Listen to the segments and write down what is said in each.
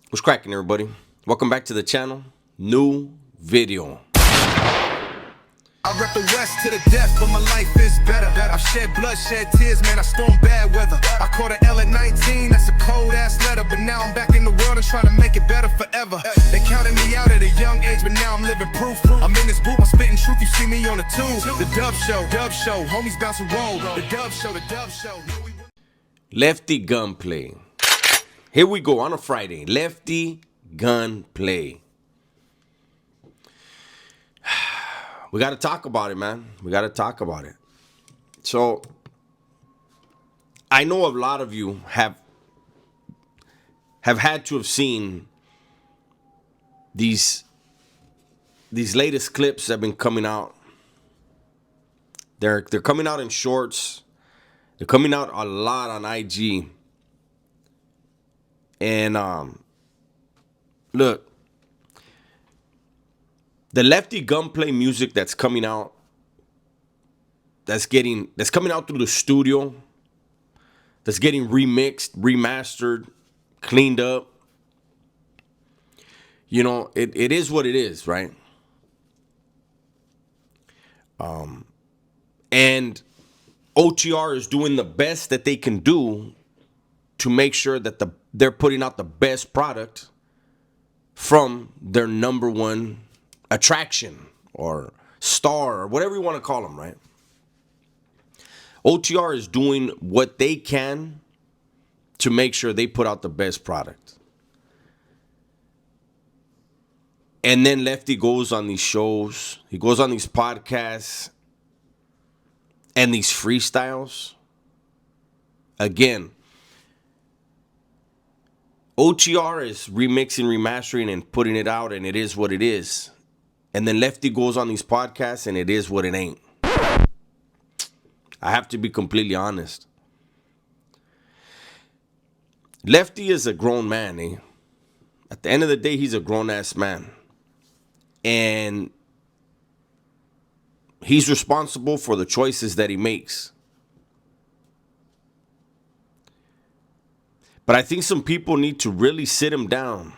What's cracking, everybody? Welcome back to the channel. New video. I rep the West to the death, but my life is better. I've shed blood, shed tears, man, I stormed bad weather. I caught an L at 19, that's a cold-ass letter. But now I'm back in the world and trying to make it better forever. They counted me out at a young age, but now I'm living proof. I'm in this booth, I'm spitting truth, you see me on the tube. The Dub Show, homies bounce and roll. The Dub Show. Lefty Gunplay. Here we go on a Friday. Lefty Gunplay. We got to talk about it, man. We got to talk about it. So, I know a lot of you have had to have seen these latest clips that have been coming out. They're coming out in shorts. They're coming out a lot on IG. And look, the Lefty Gunplay music that's coming out, that's coming out through the studio, that's getting remixed, remastered, cleaned up. You know, it is what it is, right? And OTR is doing the best that they can do to make sure that they're putting out the best product from their number one attraction or star or whatever you want to call them, right? OTR is doing what they can to make sure they put out the best product. And then Lefty goes on these shows, he goes on these podcasts and these freestyles. Again, OTR is remixing, remastering, and putting it out, and it is what it is. And then Lefty goes on these podcasts, and it is what it ain't. I have to be completely honest. Lefty is a grown man, eh? At the end of the day, he's a grown-ass man. And he's responsible for the choices that he makes. But I think some people need to really sit him down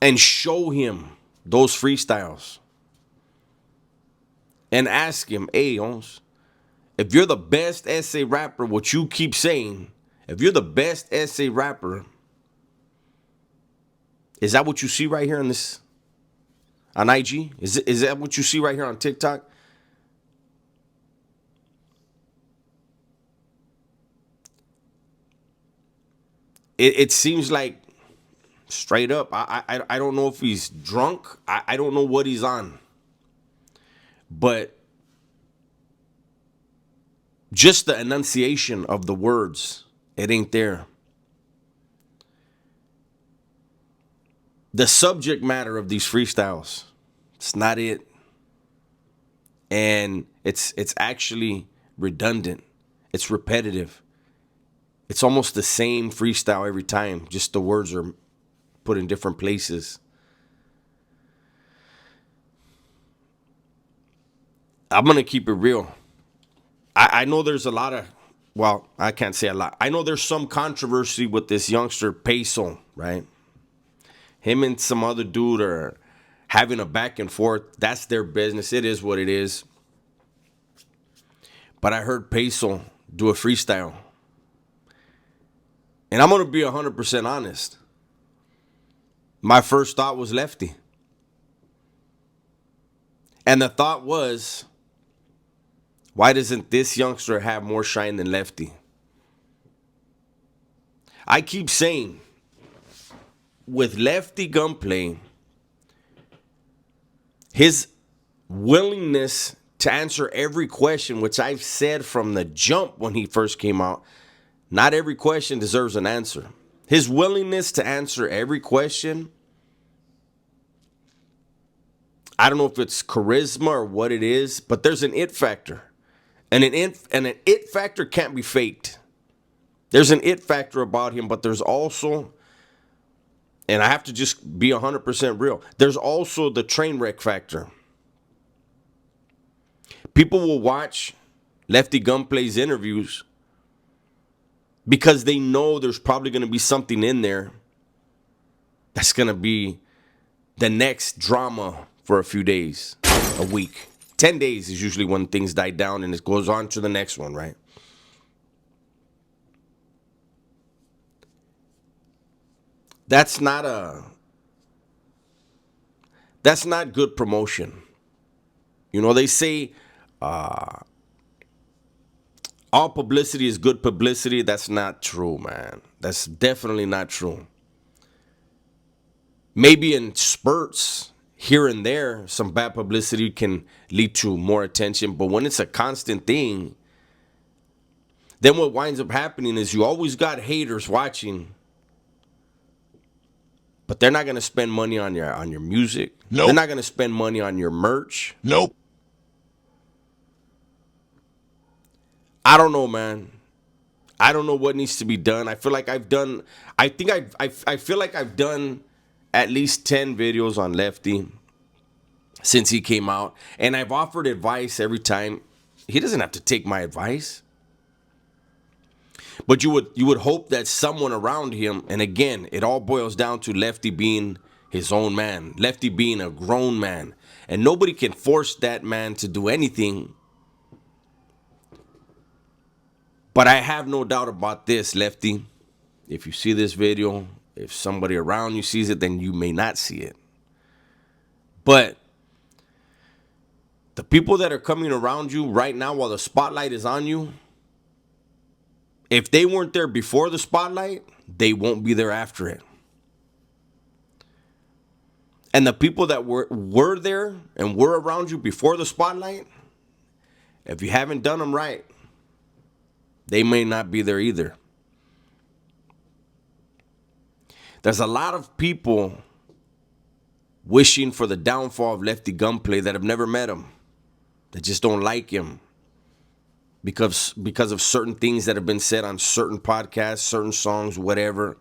and show him those freestyles. And ask him, hey, Ons, if you're the best essay rapper, what you keep saying, if you're the best essay rapper, is that what you see right here on this, on IG? Is that what you see right here on TikTok? It seems like, straight up, I don't know if he's drunk. I don't know what he's on. But just the enunciation of the words, it ain't there. The subject matter of these freestyles, it's not it. And it's actually redundant. It's repetitive. It's almost the same freestyle every time. Just the words are put in different places. I'm going to keep it real. I know there's a lot of, well, I can't say a lot. I know there's some controversy with this youngster Peso, right? Him and some other dude are having a back and forth. That's their business. It is what it is. But I heard Peso do a freestyle. And I'm going to be 100% honest. My first thought was Lefty. And the thought was, why doesn't this youngster have more shine than Lefty? I keep saying, with Lefty Gunplay, his willingness to answer every question, which I've said from the jump when he first came out, not every question deserves an answer. His willingness to answer every question, I don't know if it's charisma or what it is, but there's an it factor. And an it factor can't be faked. There's an it factor about him, but there's also, and I have to just be 100% real, there's also the train wreck factor. People will watch Lefty Gunplay's interviews because they know there's probably going to be something in there That's going to be the next drama for a few days, a week. 10 days is usually when things die down and it goes on to the next one, right? That's not good promotion. You know, they say all publicity is good publicity. That's not true, man. That's definitely not true. Maybe in spurts here and there, some bad publicity can lead to more attention. But when it's a constant thing, then what winds up happening is you always got haters watching, but they're not going to spend money on your music. Nope. They're not going to spend money on your merch. Nope. I don't know, man. I don't know what needs to be done. I feel like I feel like I've done at least 10 videos on Lefty since he came out, and I've offered advice every time. He doesn't have to take my advice. But you would hope that someone around him, and again, it all boils down to Lefty being his own man, Lefty being a grown man, and nobody can force that man to do anything. But I have no doubt about this, Lefty. If you see this video, if somebody around you sees it, then you may not see it. But the people that are coming around you right now while the spotlight is on you, if they weren't there before the spotlight, they won't be there after it. And the people that were there and were around you before the spotlight, if you haven't done them right, they may not be there either. There's a lot of people wishing for the downfall of Lefty Gunplay that have never met him, that just don't like him because of certain things that have been said on certain podcasts, certain songs, whatever.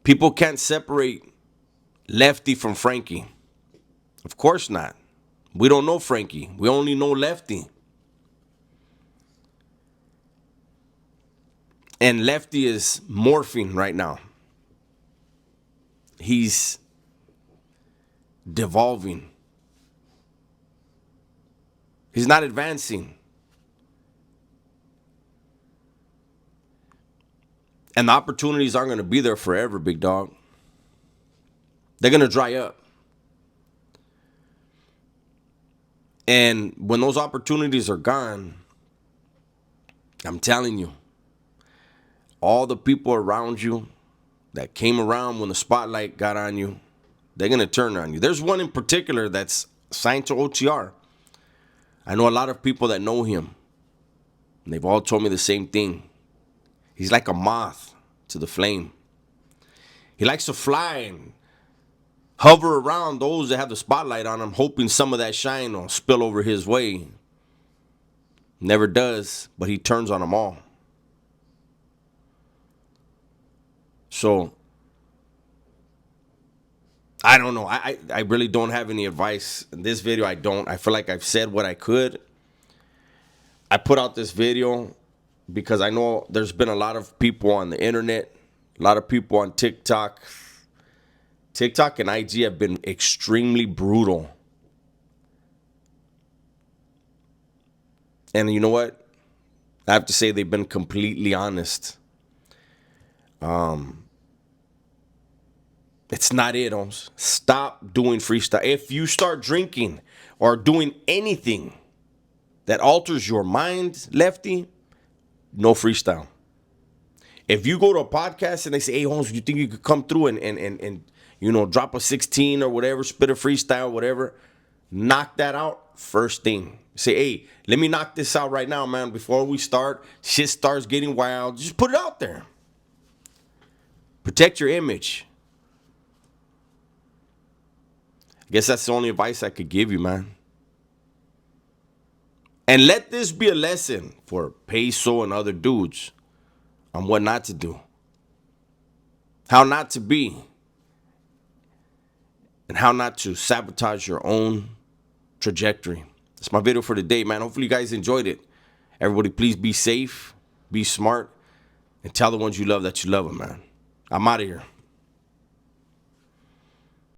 People can't separate Lefty from Frankie. Of course not. We don't know Frankie. We only know Lefty. And Lefty is morphing right now. He's devolving. He's not advancing. And the opportunities aren't going to be there forever, big dog. They're going to dry up. And when those opportunities are gone, I'm telling you, all the people around you that came around when the spotlight got on you, they're going to turn on you. There's one in particular that's signed to OTR. I know a lot of people that know him, and they've all told me the same thing. He's like a moth to the flame. He likes to fly and hover around those that have the spotlight on him, hoping some of that shine will spill over his way. Never does, but he turns on them all. So, I don't know. I really don't have any advice. In this video, I don't. I feel like I've said what I could. I put out this video because I know there's been a lot of people on the internet, a lot of people on TikTok. TikTok and IG have been extremely brutal. And you know what? I have to say they've been completely honest. It's not it, Holmes. Stop doing freestyle. If you start drinking or doing anything that alters your mind, Lefty, no freestyle. If you go to a podcast and they say, hey, Holmes, you think you could come through and you know, drop a 16 or whatever, spit a freestyle, whatever, knock that out first thing. Say, hey, let me knock this out right now, man. Before we start, shit starts getting wild. Just put it out there. Protect your image. I guess that's the only advice I could give you, man. And let this be a lesson for Peso and other dudes on what not to do. How not to be. And how not to sabotage your own trajectory. That's my video for today, man. Hopefully you guys enjoyed it. Everybody, please be safe. Be smart. And tell the ones you love that you love them, man. I'm out of here.